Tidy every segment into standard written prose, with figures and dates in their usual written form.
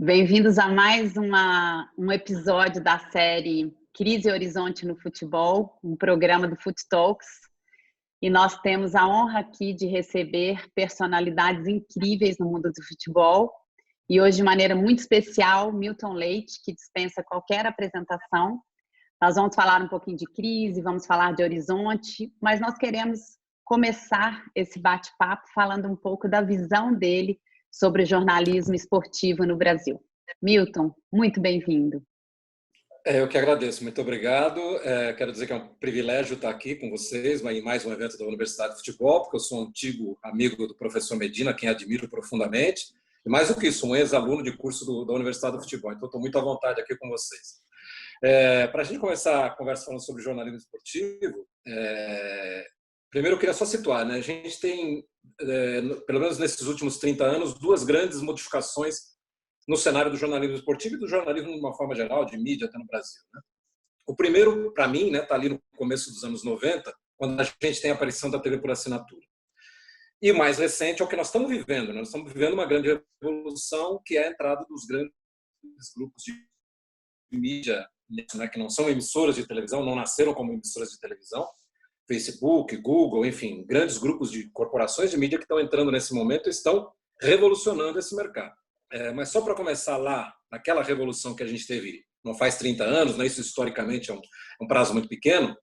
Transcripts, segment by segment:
Bem-vindos a mais um episódio da série Crise e Horizonte no Futebol, um programa do Foot Talks. E nós temos a honra aqui de receber personalidades incríveis no mundo do futebol. E hoje, de maneira muito especial, Milton Leite, que dispensa qualquer apresentação. Nós vamos falar um pouquinho de crise, vamos falar de horizonte, mas nós queremos começar esse bate-papo falando um pouco da visão dele sobre o jornalismo esportivo no Brasil. Milton, muito bem-vindo. Eu que agradeço, muito obrigado. Quero dizer que é um privilégio estar aqui com vocês em mais um evento da Universidade de Futebol, porque eu sou um antigo amigo do professor Medina, quem admiro profundamente, e mais do que isso, um ex-aluno de curso da Universidade do Futebol, então estou muito à vontade aqui com vocês. Para a gente começar a conversa falando sobre jornalismo esportivo, primeiro eu queria só situar, né? A gente tem, pelo menos nesses últimos 30 anos, duas grandes modificações no cenário do jornalismo esportivo e do jornalismo de uma forma geral, de mídia até no Brasil, né? O primeiro, para mim, está ali no começo dos anos 90, quando a gente tem a aparição da TV por assinatura. E o mais recente é o que nós estamos vivendo, né? Nós estamos vivendo uma grande revolução, que é a entrada dos grandes grupos de mídia, né, que não são emissoras de televisão, não nasceram como emissoras de televisão, Facebook, Google, enfim, grandes grupos de corporações de mídia que estão entrando nesse momento e estão revolucionando esse mercado. Mas só para começar lá, naquela revolução que a gente teve não faz 30 anos, né, isso historicamente é um prazo muito pequeno,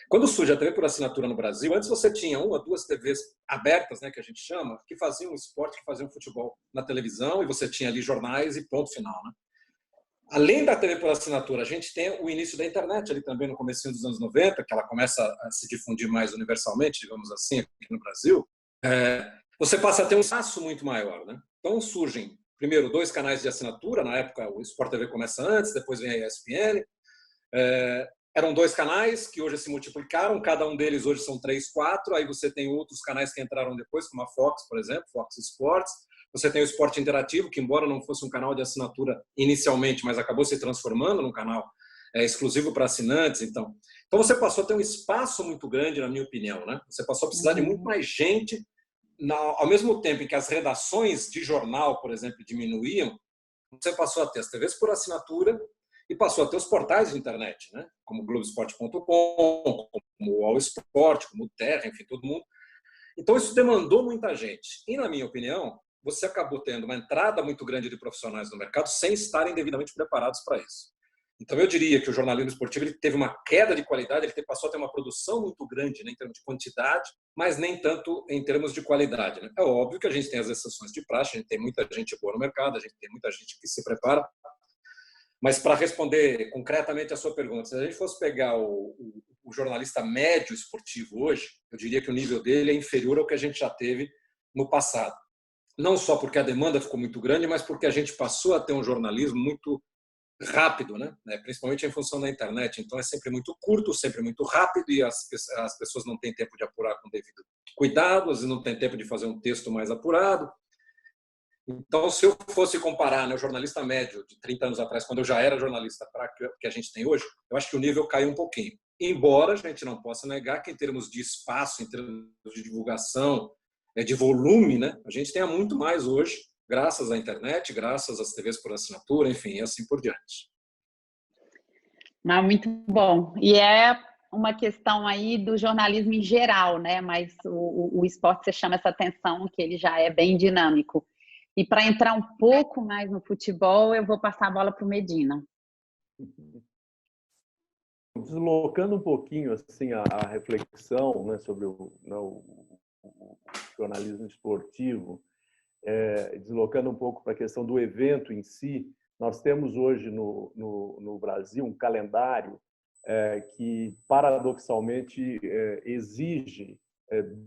quando surge a TV por assinatura no Brasil, antes você tinha uma, duas TVs abertas, né, que a gente chama, que faziam esporte, que faziam futebol na televisão, e você tinha ali jornais e ponto final, né? Além da TV por assinatura, a gente tem o início da internet ali também no comecinho dos anos 90, que ela começa a se difundir mais universalmente, digamos assim, aqui no Brasil. Você passa a ter um espaço muito maior, né? Então surgem, primeiro, dois canais de assinatura. Na época, o Sport TV começa antes, depois vem a ESPN. Eram dois canais que hoje se multiplicaram, cada um deles hoje são 3, 4. Aí você tem outros canais que entraram depois, como a Fox, por exemplo, Fox Sports. Você tem o Esporte Interativo, que embora não fosse um canal de assinatura inicialmente, mas acabou se transformando num canal exclusivo para assinantes. Então você passou a ter um espaço muito grande, na minha opinião, né? Você passou a precisar de muito mais gente, ao mesmo tempo em que as redações de jornal, por exemplo, diminuíam. Você passou a ter as TVs por assinatura e passou a ter os portais de internet, né? Como Globoesporte.com, como o All Sport, como o Terra, enfim, todo mundo. Então isso demandou muita gente. E, na minha opinião, você acabou tendo uma entrada muito grande de profissionais no mercado sem estarem devidamente preparados para isso. Então eu diria que o jornalismo esportivo ele teve uma queda de qualidade, ele passou a ter uma produção muito grande, né, em termos de quantidade, mas nem tanto em termos de qualidade, né? É óbvio que a gente tem as exceções de praxe, a gente tem muita gente boa no mercado, a gente tem muita gente que se prepara, mas para responder concretamente a sua pergunta, se a gente fosse pegar o jornalista médio esportivo hoje, eu diria que o nível dele é inferior ao que a gente já teve no passado. Não só porque a demanda ficou muito grande, mas porque a gente passou a ter um jornalismo muito rápido, né? Principalmente em função da internet. Então é sempre muito curto, sempre muito rápido, e as pessoas não têm tempo de apurar com devido cuidado, e não têm tempo de fazer um texto mais apurado. Então, se eu fosse comparar, né, o jornalista médio de 30 anos atrás, quando eu já era jornalista, para o que a gente tem hoje, eu acho que o nível caiu um pouquinho. Embora a gente não possa negar que, em termos de espaço, em termos de divulgação, de volume, né, a gente tenha muito mais hoje, graças à internet, graças às TVs por assinatura, enfim, e assim por diante. Muito bom. E é uma questão aí do jornalismo em geral, né? Mas o esporte, você chama essa atenção que ele já é bem dinâmico. E para entrar um pouco mais no futebol, eu vou passar a bola para o Medina. Deslocando um pouquinho assim a reflexão, né, sobre o jornalismo esportivo, deslocando um pouco para a questão do evento em si, nós temos hoje no Brasil um calendário que, paradoxalmente, exige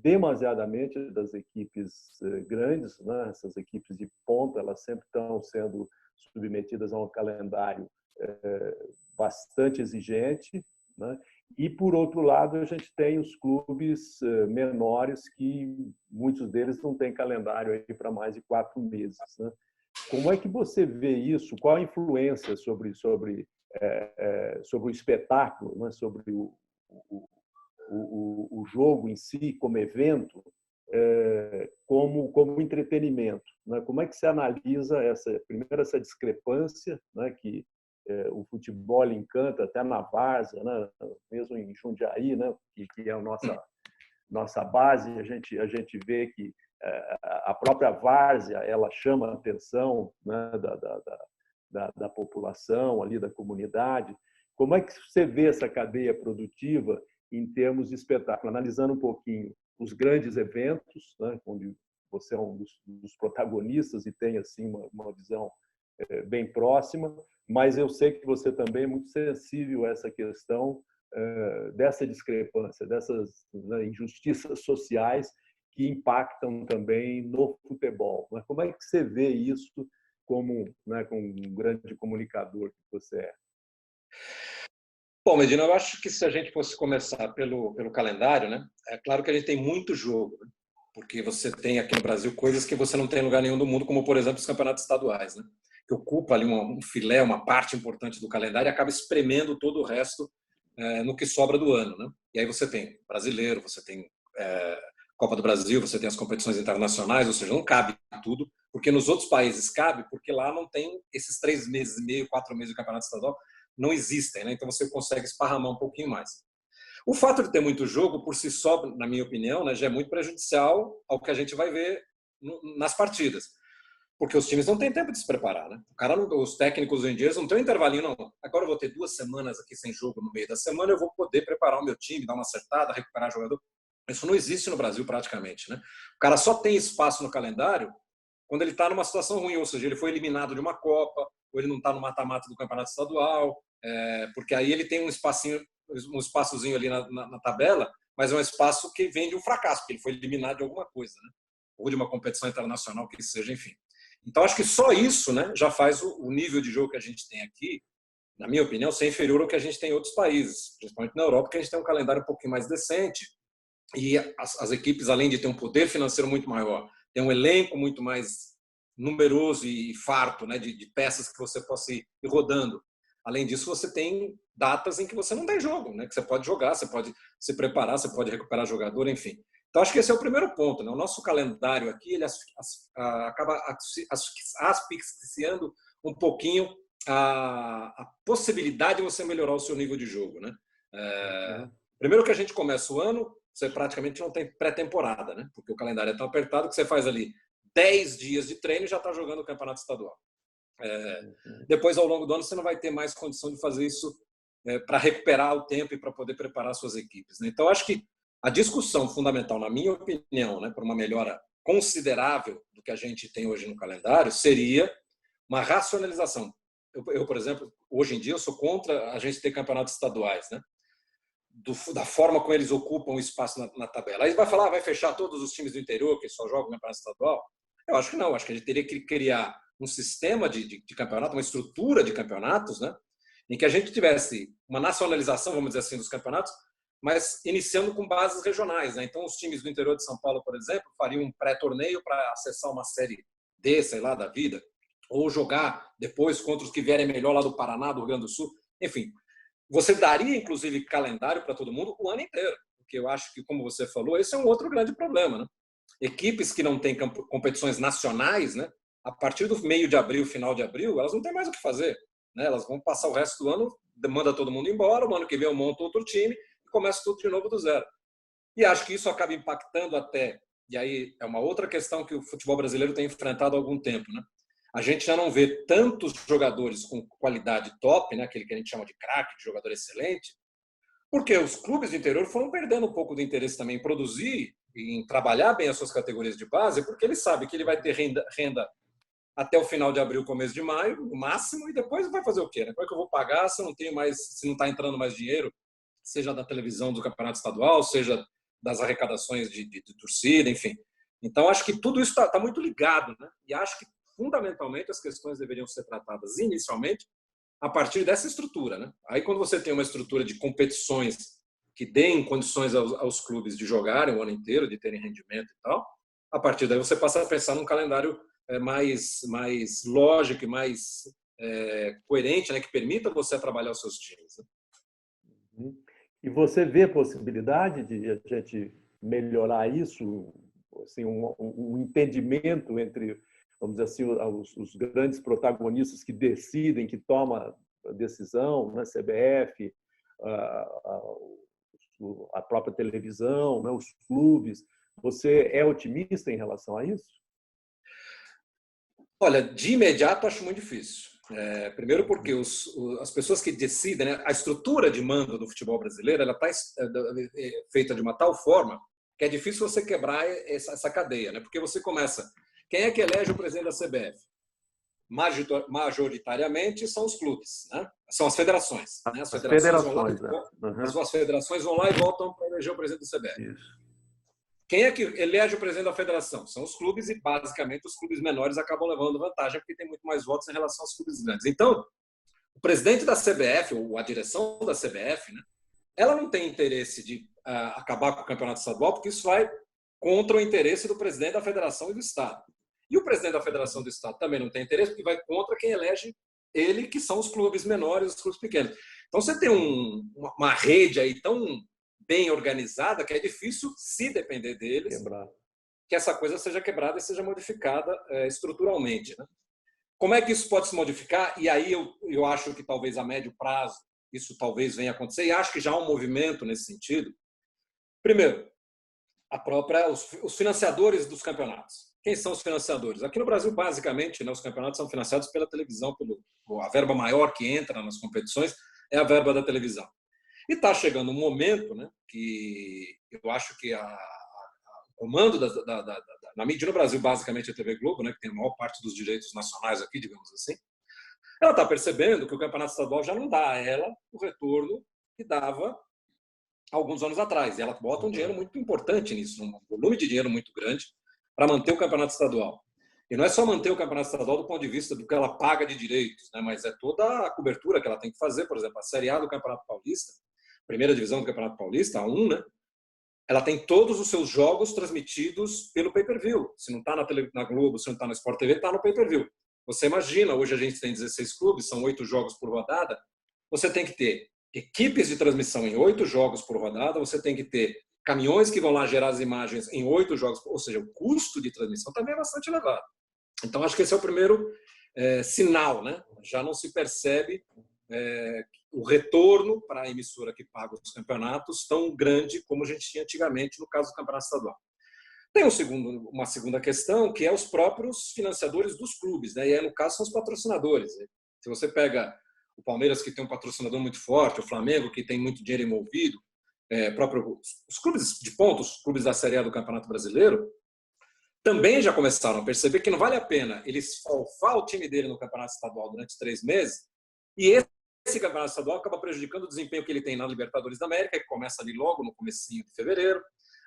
demasiadamente das equipes grandes, né? Essas equipes de ponta, elas sempre estão sendo submetidas a um calendário bastante exigente, né? E, por outro lado, a gente tem os clubes menores que muitos deles não têm calendário aí para mais de 4 meses, né? Como é que você vê isso? Qual a influência sobre o espetáculo, né? Sobre o jogo em si como evento, como entretenimento, né? Como é que você analisa primeiro essa discrepância, né? Que o futebol encanta até na várzea, né? Mesmo em Jundiaí, né? Que é a nossa base, a gente vê que a própria várzea ela chama a atenção, né? da população ali, da comunidade. Como é que você vê essa cadeia produtiva em termos de espetáculo, analisando um pouquinho os grandes eventos, né, onde você é um dos protagonistas e tem assim uma visão bem próxima, mas eu sei que você também é muito sensível a essa questão dessa discrepância, dessas, né, injustiças sociais que impactam também no futebol. Mas como é que você vê isso como, né, como um grande comunicador que você é? Bom, Medina, eu acho que se a gente fosse começar pelo calendário, né, é claro que a gente tem muito jogo, né, porque você tem aqui no Brasil coisas que você não tem em lugar nenhum do mundo, como, por exemplo, os campeonatos estaduais, né, que ocupa ali um filé, uma parte importante do calendário e acaba espremendo todo o resto no que sobra do ano. Né? E aí você tem brasileiro, você tem Copa do Brasil, você tem as competições internacionais, ou seja, não cabe tudo, porque nos outros países cabe, porque lá não tem esses 3 meses e meio, 4 meses de campeonato estadual, não existem, né? Então você consegue esparramar um pouquinho mais. O fato de ter muito jogo, por si só, na minha opinião, né, já é muito prejudicial ao que a gente vai ver nas partidas. Porque os times não têm tempo de se preparar. Né? Os técnicos hoje em dia não têm um intervalinho, não. Agora eu vou ter 2 semanas aqui sem jogo no meio da semana, eu vou poder preparar o meu time, dar uma acertada, recuperar jogador. Isso não existe no Brasil praticamente. Né? O cara só tem espaço no calendário quando ele está numa situação ruim, ou seja, ele foi eliminado de uma Copa, ou ele não está no mata-mata do campeonato estadual, porque aí ele tem um espaçozinho ali na tabela, mas é um espaço que vem de um fracasso, porque ele foi eliminado de alguma coisa, né? Ou de uma competição internacional, que seja, enfim. Então, acho que só isso, né, já faz o nível de jogo que a gente tem aqui, na minha opinião, ser inferior ao que a gente tem em outros países, principalmente na Europa, que a gente tem um calendário um pouquinho mais decente e as equipes, além de ter um poder financeiro muito maior, tem um elenco muito mais numeroso e farto, né, de peças que você possa ir rodando. Além disso, você tem datas em que você não tem jogo, né, que você pode jogar, você pode se preparar, você pode recuperar jogador, enfim. Então, acho que esse é o primeiro ponto. Né? O nosso calendário aqui ele acaba asfixiando um pouquinho a possibilidade de você melhorar o seu nível de jogo. Né? Primeiro que a gente começa o ano, você praticamente não tem pré-temporada, né? Porque o calendário é tão apertado que você faz ali 10 dias de treino e já está jogando o campeonato estadual. Depois, ao longo do ano, você não vai ter mais condição de fazer isso para recuperar o tempo e para poder preparar suas equipes. Né? Então, acho que a discussão fundamental, na minha opinião, né, para uma melhora considerável do que a gente tem hoje no calendário, seria uma racionalização. Eu, por exemplo, hoje em dia, eu sou contra a gente ter campeonatos estaduais, né? Da forma como eles ocupam o espaço na tabela. Aí vai falar, vai fechar todos os times do interior que só jogam campeonato estadual? Eu acho que não. Acho que a gente teria que criar um sistema de campeonato, uma estrutura de campeonatos, né? Em que a gente tivesse uma nacionalização, vamos dizer assim, dos campeonatos, mas iniciando com bases regionais. Né? Então, os times do interior de São Paulo, por exemplo, fariam um pré-torneio para acessar uma série D, sei lá, da vida, ou jogar depois contra os que vierem melhor lá do Paraná, do Rio Grande do Sul. Enfim, você daria, inclusive, calendário para todo mundo o ano inteiro, porque eu acho que, como você falou, esse é um outro grande problema. Né? Equipes que não têm competições nacionais, né? A partir do meio de abril, final de abril, elas não têm mais o que fazer. Né? Elas vão passar o resto do ano, manda todo mundo embora, o ano que vem eu monto outro time, começa tudo de novo do zero. E acho que isso acaba impactando até, e aí é uma outra questão que o futebol brasileiro tem enfrentado há algum tempo, né? A gente já não vê tantos jogadores com qualidade top, né? Aquele que a gente chama de craque, de jogador excelente, porque os clubes do interior foram perdendo um pouco do interesse também em produzir, em trabalhar bem as suas categorias de base, porque ele sabe que ele vai ter renda até o final de abril, começo de maio, no máximo, e depois vai fazer o quê? Né? Como é que eu vou pagar se não tenho mais, se não está entrando mais dinheiro? Seja da televisão do campeonato estadual, seja das arrecadações de torcida, enfim. Então, acho que tudo isso está muito ligado, né? E acho que, fundamentalmente, as questões deveriam ser tratadas inicialmente a partir dessa estrutura, né? Aí, quando você tem uma estrutura de competições que deem condições aos clubes de jogarem o ano inteiro, de terem rendimento e tal, a partir daí você passa a pensar num calendário mais lógico e mais coerente, né? Que permita você trabalhar os seus times. Né? E você vê possibilidade de a gente melhorar isso assim, um entendimento entre, vamos dizer assim, os grandes protagonistas que decidem, que tomam a decisão, né? CBF, a própria televisão, né? Os clubes. Você é otimista em relação a isso? Olha, de imediato acho muito difícil. Primeiro porque as pessoas que decidem, né, a estrutura de mando do futebol brasileiro, ela está feita de uma tal forma que é difícil você quebrar essa cadeia, né? Porque você começa... Quem é que elege o presidente da CBF? Majoritariamente são os clubes, né? São as federações. Né? As federações vão lá e votam para eleger o presidente da CBF. Isso. Quem é que elege o presidente da federação? São os clubes e, basicamente, os clubes menores acabam levando vantagem porque tem muito mais votos em relação aos clubes grandes. Então, o presidente da CBF, ou a direção da CBF, né, ela não tem interesse de acabar com o campeonato estadual porque isso vai contra o interesse do presidente da federação e do Estado. E o presidente da federação do Estado também não tem interesse porque vai contra quem elege ele, que são os clubes menores, os clubes pequenos. Então, você tem uma rede aí tão bem organizada que é difícil, se depender deles, que essa coisa seja quebrada e seja modificada estruturalmente. Né? Como é que isso pode se modificar? E aí eu acho que talvez a médio prazo isso talvez venha a acontecer, e acho que já há um movimento nesse sentido. Primeiro, os financiadores dos campeonatos. Quem são os financiadores? Aqui no Brasil, basicamente, né, os campeonatos são financiados pela televisão, a verba maior que entra nas competições é a verba da televisão. E está chegando um momento, né, que eu acho que o comando na mídia no Brasil, basicamente a TV Globo, né, que tem a maior parte dos direitos nacionais aqui, digamos assim, ela está percebendo que o campeonato estadual já não dá a ela o retorno que dava alguns anos atrás. E ela bota um dinheiro muito importante nisso, um volume de dinheiro muito grande para manter o campeonato estadual. E não é só manter o campeonato estadual do ponto de vista do que ela paga de direitos, né, mas é toda a cobertura que ela tem que fazer. Por exemplo, a Série A do Campeonato Paulista, primeira divisão do Campeonato Paulista, a 1, né? Ela tem todos os seus jogos transmitidos pelo pay-per-view. Se não está na Globo, se não está na Sport TV, está no pay-per-view. Você imagina, hoje a gente tem 16 clubes, são 8 jogos por rodada, você tem que ter equipes de transmissão em 8 jogos por rodada, você tem que ter caminhões que vão lá gerar as imagens em 8 jogos, ou seja, o custo de transmissão também é bastante elevado. Então, acho que esse é o primeiro sinal, né? Já não se percebe o retorno para a emissora que paga os campeonatos tão grande como a gente tinha antigamente no caso do campeonato estadual. Tem uma segunda questão, que é os próprios financiadores dos clubes, né? E aí, no caso, são os patrocinadores. Né? Se você pega o Palmeiras, que tem um patrocinador muito forte, o Flamengo, que tem muito dinheiro envolvido, os clubes de ponta, os clubes da Série A do Campeonato Brasileiro, também já começaram a perceber que não vale a pena eles falfar o time dele no campeonato estadual durante 3 meses e esse campeonato estadual acaba prejudicando o desempenho que ele tem na Libertadores da América, que começa ali logo no comecinho de fevereiro,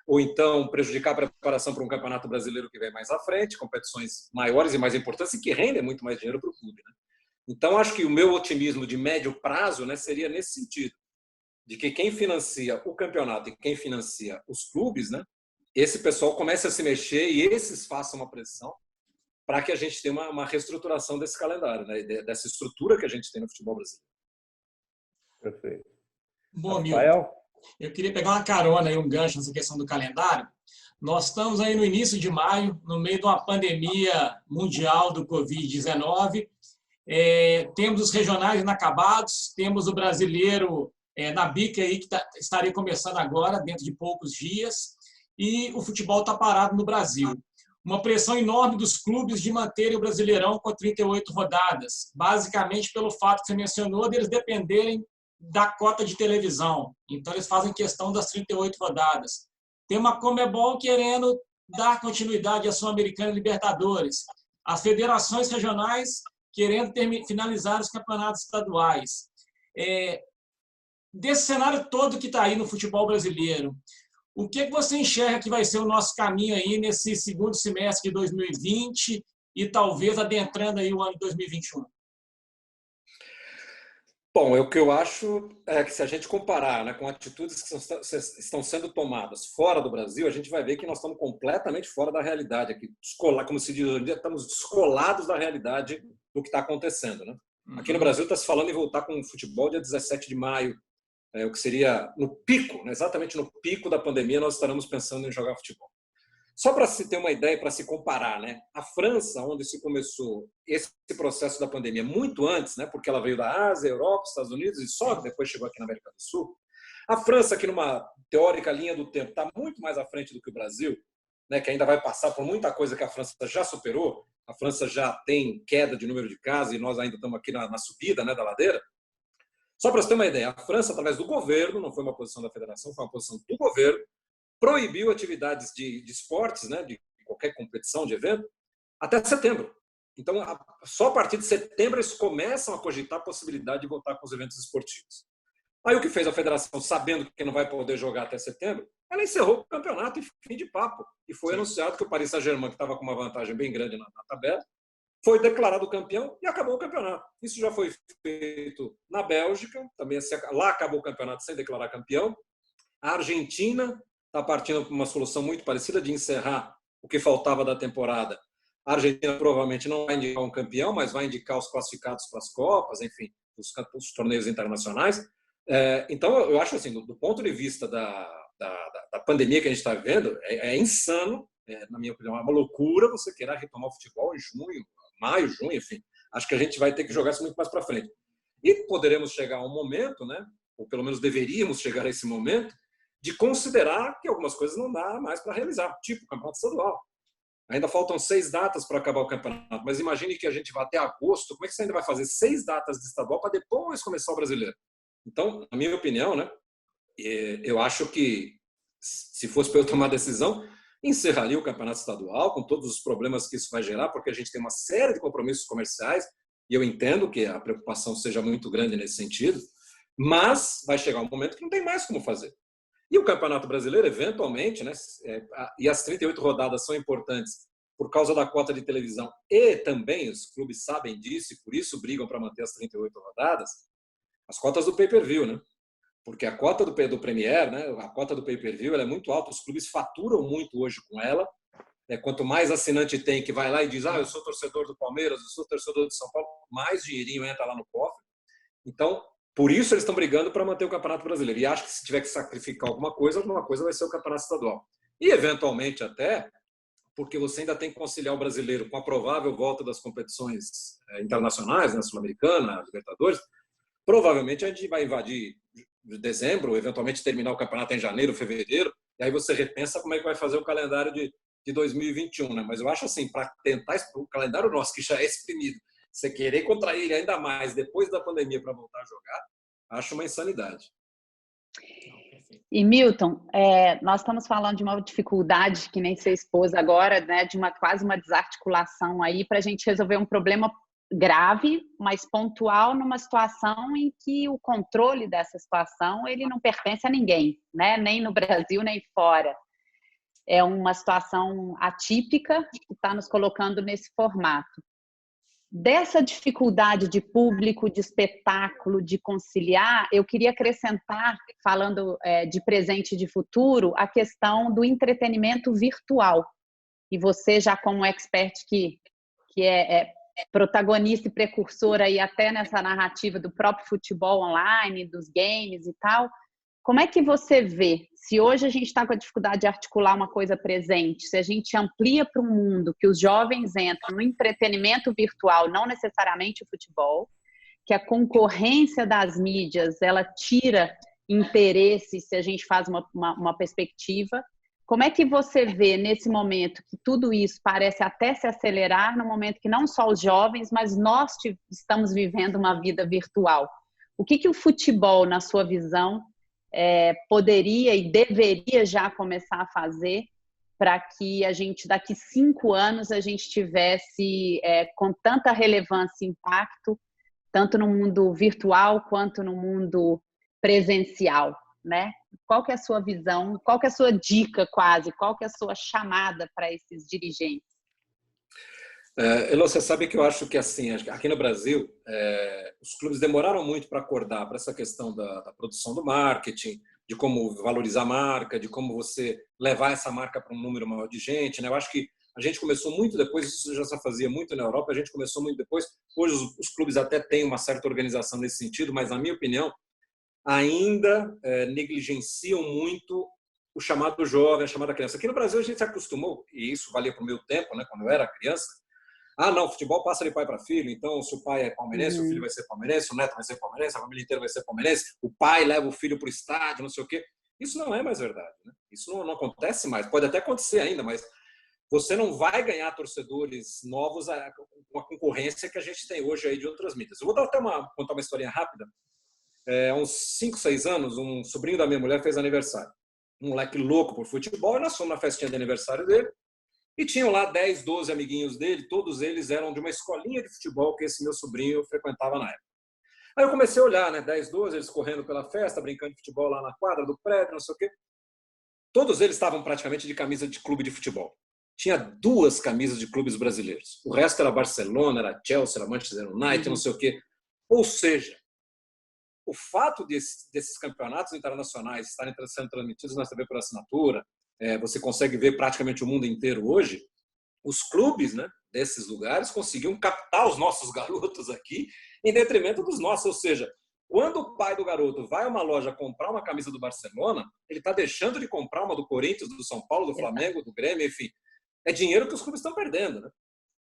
ou então prejudicar a preparação para um campeonato brasileiro que vem mais à frente, competições maiores e mais importantes e que rendem muito mais dinheiro para o clube. Né? Então, acho que o meu otimismo de médio prazo, né, seria nesse sentido, de que quem financia o campeonato e quem financia os clubes, né, esse pessoal comece a se mexer e esses façam uma pressão para que a gente tenha uma reestruturação desse calendário, né, dessa estrutura que a gente tem no futebol brasileiro. Perfeito. Bom, Milton, eu queria pegar uma carona e um gancho nessa questão do calendário. Nós estamos aí no início de maio, no meio de uma pandemia mundial do Covid-19. Temos os regionais inacabados, temos o brasileiro na bica aí, que estaria começando agora, dentro de poucos dias, e o futebol está parado no Brasil. Uma pressão enorme dos clubes de manterem o Brasileirão com 38 rodadas, basicamente pelo fato que você mencionou, deles dependerem da cota de televisão. Então, eles fazem questão das 38 rodadas. Tem uma Conmebol querendo dar continuidade à Sul-Americana e Libertadores. As federações regionais querendo finalizar os campeonatos estaduais. Desse cenário todo que está aí no futebol brasileiro, o que você enxerga que vai ser o nosso caminho aí nesse segundo semestre de 2020 e talvez adentrando aí o ano de 2021? Bom, o que eu acho é que se a gente comparar, né, com atitudes que estão sendo tomadas fora do Brasil, a gente vai ver que nós estamos completamente fora da realidade aqui, como se diz hoje em dia, estamos descolados da realidade do que está acontecendo. Né? Aqui no Brasil está se falando em voltar com o futebol dia 17 de maio, o que seria no pico, né, exatamente no pico da pandemia, nós estaremos pensando em jogar futebol. Só para se ter uma ideia, para se comparar, né? A França, onde se começou esse processo da pandemia muito antes, né? Porque ela veio da Ásia, Europa, Estados Unidos e só depois chegou aqui na América do Sul. A França, que numa teórica linha do tempo está muito mais à frente do que o Brasil, né? Que ainda vai passar por muita coisa que a França já superou. A França já tem queda de número de casos e nós ainda estamos aqui na subida, né, da ladeira. Só para você ter uma ideia, a França, através do governo, não foi uma posição da federação, foi uma posição do governo, proibiu atividades de esportes, né, de qualquer competição, de evento, até setembro. Então, só a partir de setembro eles começam a cogitar a possibilidade de voltar com os eventos esportivos. Aí o que fez a federação, sabendo que não vai poder jogar até setembro, ela encerrou o campeonato e fim de papo. E foi anunciado que o Paris Saint-Germain, que estava com uma vantagem bem grande na tabela, foi declarado campeão e acabou o campeonato. Isso já foi feito na Bélgica, também lá acabou o campeonato sem declarar campeão. A Argentina está partindo para uma solução muito parecida de encerrar o que faltava da temporada. A Argentina provavelmente não vai indicar um campeão, mas vai indicar os classificados para as Copas, enfim, os torneios internacionais. Então, eu acho assim, do ponto de vista da pandemia que a gente está vivendo, é insano, na minha opinião, é uma loucura você querer retomar o futebol em junho, maio, junho, enfim. Acho que a gente vai ter que jogar isso muito mais para frente. E poderemos chegar a um momento, né, ou pelo menos deveríamos chegar a esse momento, de considerar que algumas coisas não dá mais para realizar, tipo o campeonato estadual. Ainda faltam 6 datas para acabar o campeonato, mas imagine que a gente vá até agosto, como é que você ainda vai fazer 6 datas de estadual para depois começar o brasileiro? Então, na minha opinião, né, eu acho que, se fosse para eu tomar decisão, encerraria o campeonato estadual, com todos os problemas que isso vai gerar, porque a gente tem uma série de compromissos comerciais, e eu entendo que a preocupação seja muito grande nesse sentido, mas vai chegar um momento que não tem mais como fazer. E o Campeonato Brasileiro, eventualmente, né, e as 38 rodadas são importantes por causa da cota de televisão, e também os clubes sabem disso, e por isso brigam para manter as 38 rodadas, as cotas do pay-per-view, né? Porque a cota do Premier, né, a cota do pay-per-view, ela é muito alta, os clubes faturam muito hoje com ela. Quanto mais assinante tem que vai lá e diz, eu sou torcedor do Palmeiras, eu sou torcedor do São Paulo, mais dinheirinho entra lá no cofre. Então, por isso eles estão brigando para manter o Campeonato Brasileiro. E acho que se tiver que sacrificar alguma coisa vai ser o Campeonato Estadual. E, eventualmente, até, porque você ainda tem que conciliar o brasileiro com a provável volta das competições internacionais, né, Sul-Americana, Libertadores, provavelmente a gente vai invadir dezembro, eventualmente terminar o campeonato em janeiro, fevereiro, e aí você repensa como é que vai fazer o calendário de 2021, né? Mas eu acho assim, para tentar o calendário nosso, que já é exprimido, você querer contrair ele ainda mais depois da pandemia para voltar a jogar, acho uma insanidade. E, Milton, nós estamos falando de uma dificuldade que nem você expôs agora, né, de quase uma desarticulação aí para a gente resolver um problema grave, mas pontual, numa situação em que o controle dessa situação ele não pertence a ninguém, né? Nem no Brasil, nem fora. É uma situação atípica que está nos colocando nesse formato. Dessa dificuldade de público, de espetáculo, de conciliar, eu queria acrescentar, falando de presente e de futuro, a questão do entretenimento virtual. E você, já como expert que é protagonista e precursor aí até nessa narrativa do próprio futebol online, dos games e tal, como é que você vê, se hoje a gente está com a dificuldade de articular uma coisa presente, se a gente amplia para um mundo que os jovens entram no entretenimento virtual, não necessariamente o futebol, que a concorrência das mídias, ela tira interesse se a gente faz uma perspectiva. Como é que você vê nesse momento que tudo isso parece até se acelerar, no momento que não só os jovens, mas nós estamos vivendo uma vida virtual? O que o futebol, na sua visão, poderia e deveria já começar a fazer para que a gente, daqui 5 anos, a gente tivesse com tanta relevância e impacto, tanto no mundo virtual quanto no mundo presencial, né? Qual que é a sua visão? Qual que é a sua dica, quase? Qual que é a sua chamada para esses dirigentes? Elô, você sabe que eu acho que, assim, aqui no Brasil, os clubes demoraram muito para acordar para essa questão da produção do marketing, de como valorizar a marca, de como você levar essa marca para um número maior de gente, né? Eu acho que a gente começou muito depois, isso já se fazia muito na Europa, a gente começou muito depois. Hoje os clubes até têm uma certa organização nesse sentido, mas, na minha opinião, ainda negligenciam muito o chamado jovem, a chamada criança. Aqui no Brasil a gente se acostumou, e isso valia para o meu tempo, né, quando eu era criança. Ah, não, futebol passa de pai para filho, então se o pai é palmeirense, o filho vai ser palmeirense, o neto vai ser palmeirense, a família inteira vai ser palmeirense, o pai leva o filho para o estádio, não sei o quê. Isso não é mais verdade, né? Isso não acontece mais. Pode até acontecer ainda, mas você não vai ganhar torcedores novos com a concorrência que a gente tem hoje aí de outras mídias. Eu vou contar uma historinha rápida. Há uns 5, 6 anos, um sobrinho da minha mulher fez aniversário. Um moleque louco por futebol, e nós fomos na festinha de aniversário dele, e tinham lá 10, 12 amiguinhos dele, todos eles eram de uma escolinha de futebol que esse meu sobrinho frequentava na época. Aí eu comecei a olhar, né, 10, 12, eles correndo pela festa, brincando de futebol lá na quadra do prédio, não sei o quê. Todos eles estavam praticamente de camisa de clube de futebol. Tinha 2 camisas de clubes brasileiros. O resto era Barcelona, era Chelsea, era Manchester United, não sei o quê. Ou seja, o fato desses campeonatos internacionais estarem sendo transmitidos na TV por assinatura, você consegue ver praticamente o mundo inteiro hoje, os clubes, né, desses lugares conseguiam captar os nossos garotos aqui em detrimento dos nossos. Ou seja, quando o pai do garoto vai a uma loja comprar uma camisa do Barcelona, ele está deixando de comprar uma do Corinthians, do São Paulo, do Flamengo, do Grêmio, enfim. É dinheiro que os clubes estão perdendo, né?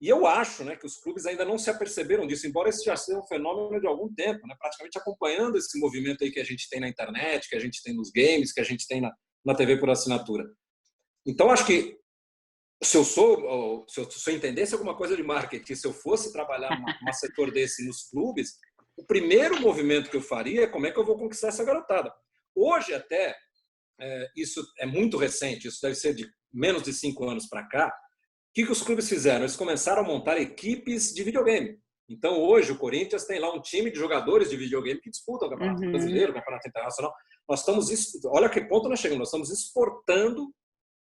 E eu acho, né, que os clubes ainda não se aperceberam disso, embora esse já seja um fenômeno de algum tempo, né, praticamente acompanhando esse movimento aí que a gente tem na internet, que a gente tem nos games, que a gente tem na TV por assinatura. Então, acho que se eu entendesse alguma coisa de marketing, se eu fosse trabalhar num setor desse nos clubes, o primeiro movimento que eu faria é como é que eu vou conquistar essa garotada. Hoje até, isso é muito recente, isso deve ser de menos de 5 anos para cá. O que os clubes fizeram? Eles começaram a montar equipes de videogame. Então, hoje, o Corinthians tem lá um time de jogadores de videogame que disputam o Campeonato Brasileiro, o Campeonato Internacional. Olha que ponto nós chegamos, nós estamos exportando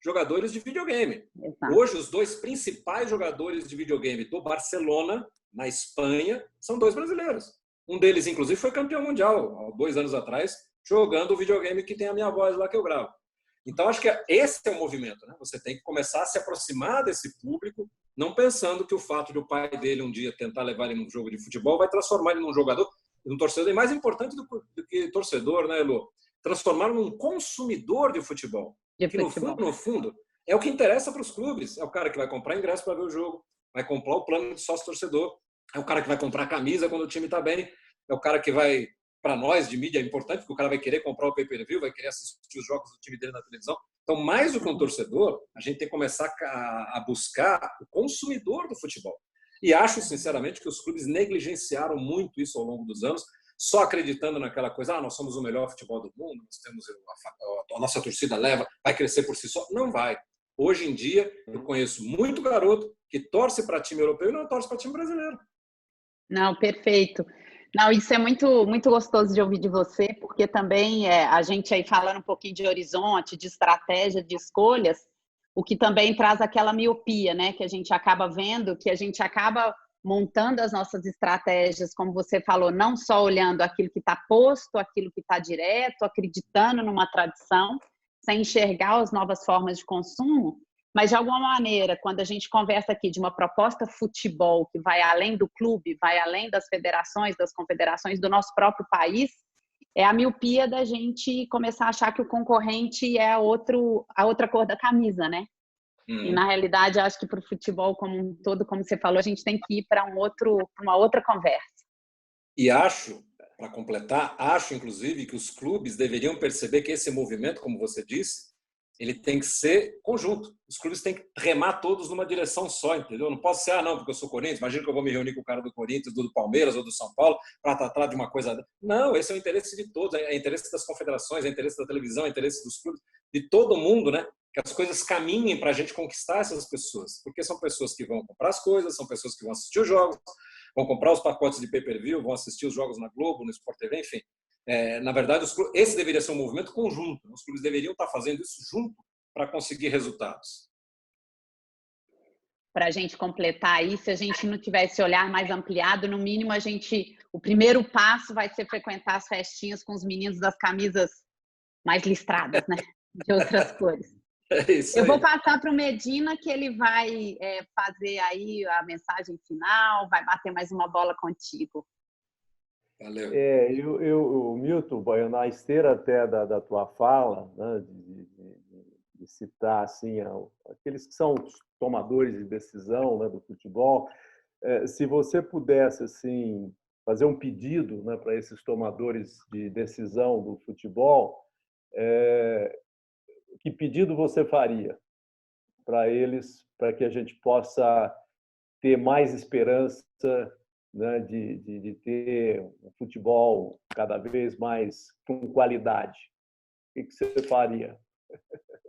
jogadores de videogame. Exato. Hoje, os 2 principais jogadores de videogame do Barcelona, na Espanha, são 2 brasileiros. Um deles, inclusive, foi campeão mundial, há 2 anos atrás, jogando o videogame que tem a minha voz lá que eu gravo. Então, acho que esse é o movimento, né? Você tem que começar a se aproximar desse público, não pensando que o fato de o pai dele um dia tentar levar ele num jogo de futebol vai transformar ele num jogador, num torcedor. E mais importante do que torcedor, né, Elô? Transformá-lo num consumidor de futebol. Que, no fundo, é o que interessa para os clubes. É o cara que vai comprar ingresso para ver o jogo, vai comprar o plano de sócio-torcedor, é o cara que vai comprar camisa quando o time está bem, é o cara que vai... Para nós, de mídia, é importante, porque o cara vai querer comprar o pay-per-view, vai querer assistir os jogos do time dele na televisão. Então, mais do que um torcedor, a gente tem que começar a buscar o consumidor do futebol. E acho, sinceramente, que os clubes negligenciaram muito isso ao longo dos anos, só acreditando naquela coisa, nós somos o melhor futebol do mundo, nós temos a nossa torcida leva, vai crescer por si só. Não vai. Hoje em dia, eu conheço muito garoto que torce para time europeu e não torce para time brasileiro. Não, perfeito. Não, isso é muito, muito gostoso de ouvir de você, porque também a gente aí falando um pouquinho de horizonte, de estratégia, de escolhas, o que também traz aquela miopia, né? Que a gente acaba vendo, que a gente acaba montando as nossas estratégias, como você falou, não só olhando aquilo que está posto, aquilo que está direto, acreditando numa tradição, sem enxergar as novas formas de consumo. Mas, de alguma maneira, quando a gente conversa aqui de uma proposta futebol que vai além do clube, vai além das federações, das confederações do nosso próprio país, é a miopia da gente começar a achar que o concorrente é a outra cor da camisa, né? E, na realidade, acho que para o futebol como um todo, como você falou, a gente tem que ir para uma outra conversa. E acho, para completar, inclusive, que os clubes deveriam perceber que esse movimento, como você disse, ele tem que ser conjunto. Os clubes têm que remar todos numa direção só, entendeu? Não posso ser, não, porque eu sou Corinthians, imagina que eu vou me reunir com o cara do Corinthians, do Palmeiras ou do São Paulo para tratar de uma coisa... Não, esse é o interesse de todos, é o interesse das confederações, é o interesse da televisão, é o interesse dos clubes, de todo mundo, né? Que as coisas caminhem para a gente conquistar essas pessoas, porque são pessoas que vão comprar as coisas, são pessoas que vão assistir os jogos, vão comprar os pacotes de pay-per-view, vão assistir os jogos na Globo, no Sport TV, enfim. Na verdade, esse deveria ser um movimento conjunto. Os clubes deveriam estar fazendo isso junto para conseguir resultados. Para a gente completar aí, se a gente não tiver esse olhar mais ampliado, no mínimo o primeiro passo vai ser frequentar as festinhas com os meninos das camisas mais listradas, né? De outras cores. Eu vou passar para o Medina, que ele vai fazer aí a mensagem final, vai bater mais uma bola contigo. Valeu. Milton, na esteira até da tua fala, né, citar assim, aqueles que são os tomadores de decisão, né, do futebol, se você pudesse assim fazer um pedido, né, para esses tomadores de decisão do futebol, que pedido você faria para eles, para que a gente possa ter mais esperança, né, de ter um futebol cada vez mais com qualidade? O que você faria?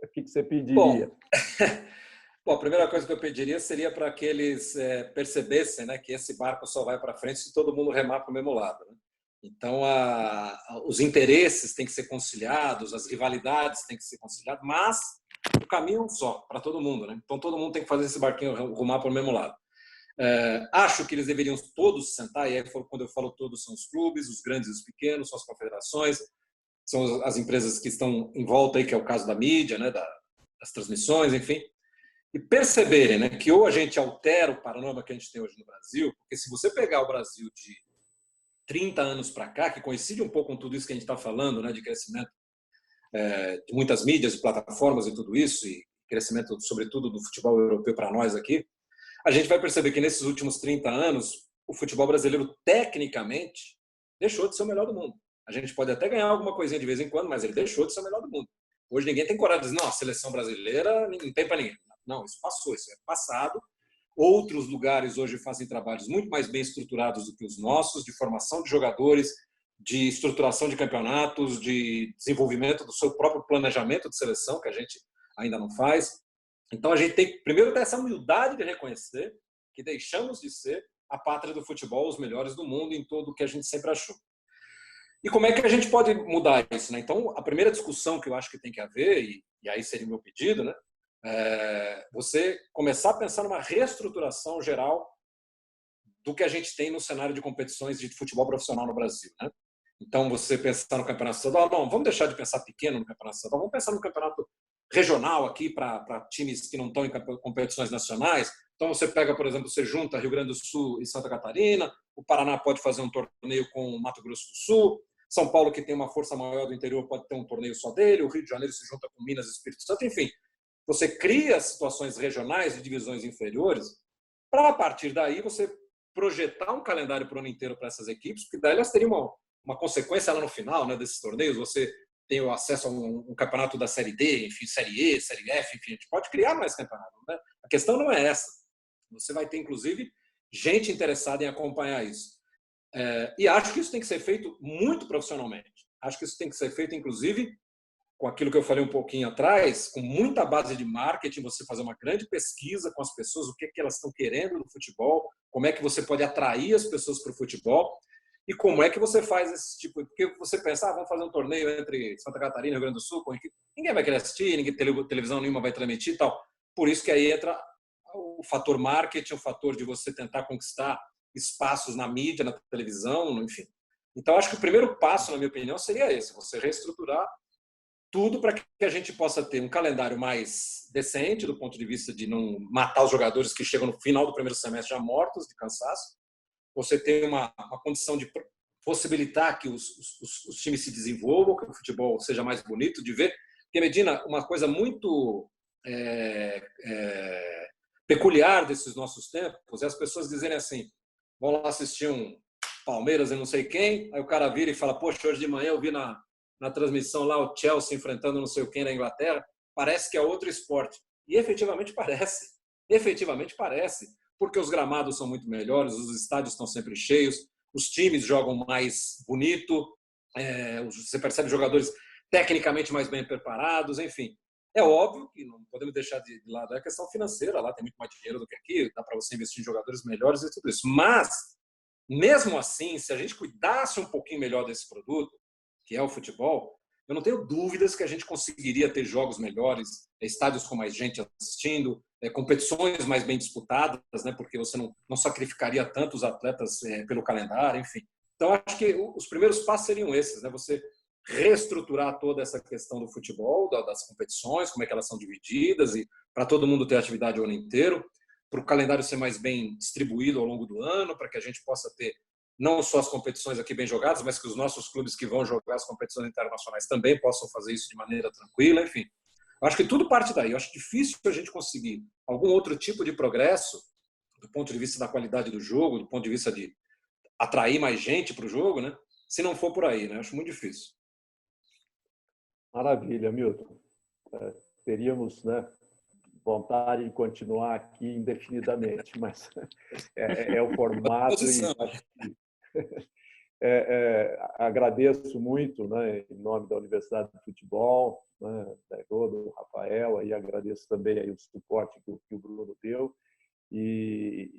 O que você pediria? Bom, a primeira coisa que eu pediria seria para que eles percebessem, né, que esse barco só vai para frente se todo mundo remar para o mesmo lado, né? Então, os interesses têm que ser conciliados, as rivalidades têm que ser conciliadas, mas o caminho é um só para todo mundo, né? Então, todo mundo tem que fazer esse barquinho rumar para o mesmo lado. Acho que eles deveriam todos sentar, e aí quando eu falo todos, são os clubes, os grandes e os pequenos, são as confederações, são as empresas que estão em volta, aí, que é o caso da mídia, né, das transmissões, enfim, e perceberem, né, que ou a gente altera o panorama que a gente tem hoje no Brasil, porque se você pegar o Brasil de 30 anos para cá, que coincide um pouco com tudo isso que a gente está falando, né, de crescimento de muitas mídias e plataformas e tudo isso, e crescimento, sobretudo, do futebol europeu para nós aqui, a gente vai perceber que nesses últimos 30 anos, o futebol brasileiro, tecnicamente, deixou de ser o melhor do mundo. A gente pode até ganhar alguma coisinha de vez em quando, mas ele deixou de ser o melhor do mundo. Hoje ninguém tem coragem de dizer, não, a seleção brasileira não tem para ninguém. Não, isso passou, isso é passado. Outros lugares hoje fazem trabalhos muito mais bem estruturados do que os nossos, de formação de jogadores, de estruturação de campeonatos, de desenvolvimento do seu próprio planejamento de seleção, que a gente ainda não faz. Então, a gente tem que, primeiro, ter essa humildade de reconhecer que deixamos de ser a pátria do futebol, os melhores do mundo, em tudo o que a gente sempre achou. E como é que a gente pode mudar isso, né? Então, a primeira discussão que eu acho que tem que haver, e aí seria o meu pedido, né? Você começar a pensar numa reestruturação geral do que a gente tem no cenário de competições de futebol profissional no Brasil, né? Então, você pensar no campeonato estadual, não, vamos deixar de pensar pequeno no campeonato estadual, vamos pensar no campeonato regional aqui para times que não estão em competições nacionais. Então, você pega, por exemplo, você junta Rio Grande do Sul e Santa Catarina, o Paraná pode fazer um torneio com o Mato Grosso do Sul, São Paulo, que tem uma força maior do interior, pode ter um torneio só dele, o Rio de Janeiro se junta com Minas e Espírito Santo, enfim. Você cria situações regionais de divisões inferiores para, a partir daí, você projetar um calendário para o ano inteiro para essas equipes, porque daí elas teriam uma consequência lá no final, né, desses torneios. Você tem o acesso a um campeonato da Série D, enfim, Série E, Série F, enfim, a gente pode criar mais campeonatos, né? A questão não é essa. Você vai ter, inclusive, gente interessada em acompanhar isso. E acho que isso tem que ser feito muito profissionalmente. Acho que isso tem que ser feito, inclusive, com aquilo que eu falei um pouquinho atrás, com muita base de marketing, você fazer uma grande pesquisa com as pessoas, o que elas estão querendo no futebol, como é que você pode atrair as pessoas para o futebol e como é que você faz esse tipo... Porque você pensa, vamos fazer um torneio entre Santa Catarina e Rio Grande do Sul, ninguém vai querer assistir, televisão nenhuma vai transmitir e tal. Por isso que aí entra o fator marketing, o fator de você tentar conquistar espaços na mídia, na televisão, enfim. Então, acho que o primeiro passo, na minha opinião, seria esse, você reestruturar tudo para que a gente possa ter um calendário mais decente, do ponto de vista de não matar os jogadores que chegam no final do primeiro semestre já mortos, de cansaço. Você ter uma condição de possibilitar que os times se desenvolvam, que o futebol seja mais bonito de ver. Porque, Medina, uma coisa muito peculiar desses nossos tempos é as pessoas dizerem assim, vão lá assistir um Palmeiras e não sei quem, aí o cara vira e fala, poxa, hoje de manhã eu vi na transmissão lá o Chelsea enfrentando não sei o quem na Inglaterra, parece que é outro esporte. E efetivamente parece, porque os gramados são muito melhores, os estádios estão sempre cheios, os times jogam mais bonito, você percebe jogadores tecnicamente mais bem preparados, enfim. É óbvio que não podemos deixar de lado a questão financeira, lá tem muito mais dinheiro do que aqui, dá para você investir em jogadores melhores e tudo isso. Mas, mesmo assim, se a gente cuidasse um pouquinho melhor desse produto, que é o futebol, eu não tenho dúvidas que a gente conseguiria ter jogos melhores, estádios com mais gente assistindo, competições mais bem disputadas, né, porque você não sacrificaria tanto os atletas pelo calendário, enfim. Então, acho que os primeiros passos seriam esses, né, você reestruturar toda essa questão do futebol, das competições, como é que elas são divididas, e para todo mundo ter atividade o ano inteiro, para o calendário ser mais bem distribuído ao longo do ano, para que a gente possa ter não só as competições aqui bem jogadas, mas que os nossos clubes que vão jogar as competições internacionais também possam fazer isso de maneira tranquila, enfim. Eu acho que tudo parte daí. Eu acho difícil a gente conseguir algum outro tipo de progresso do ponto de vista da qualidade do jogo, do ponto de vista de atrair mais gente para o jogo, né? Se não for por aí, né? Eu acho muito difícil. Maravilha, Milton. Teríamos, né, vontade de continuar aqui indefinidamente, mas é o formato e acho que agradeço muito, né, em nome da Universidade de Futebol, né, do Rafael, e agradeço também aí o suporte que o Bruno deu. E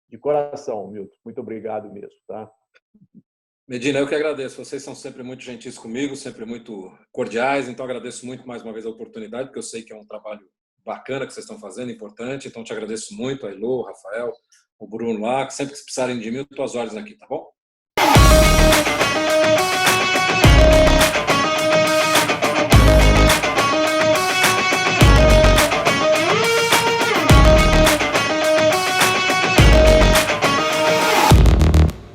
de coração, Milton, muito obrigado mesmo, tá? Medina, eu que agradeço. Vocês são sempre muito gentis comigo, sempre muito cordiais, então agradeço muito mais uma vez a oportunidade, porque eu sei que é um trabalho bacana que vocês estão fazendo, importante, então te agradeço muito, a Elô, o Rafael, o Bruno lá, que sempre que precisarem de mim, eu estou às ordens aqui, tá bom?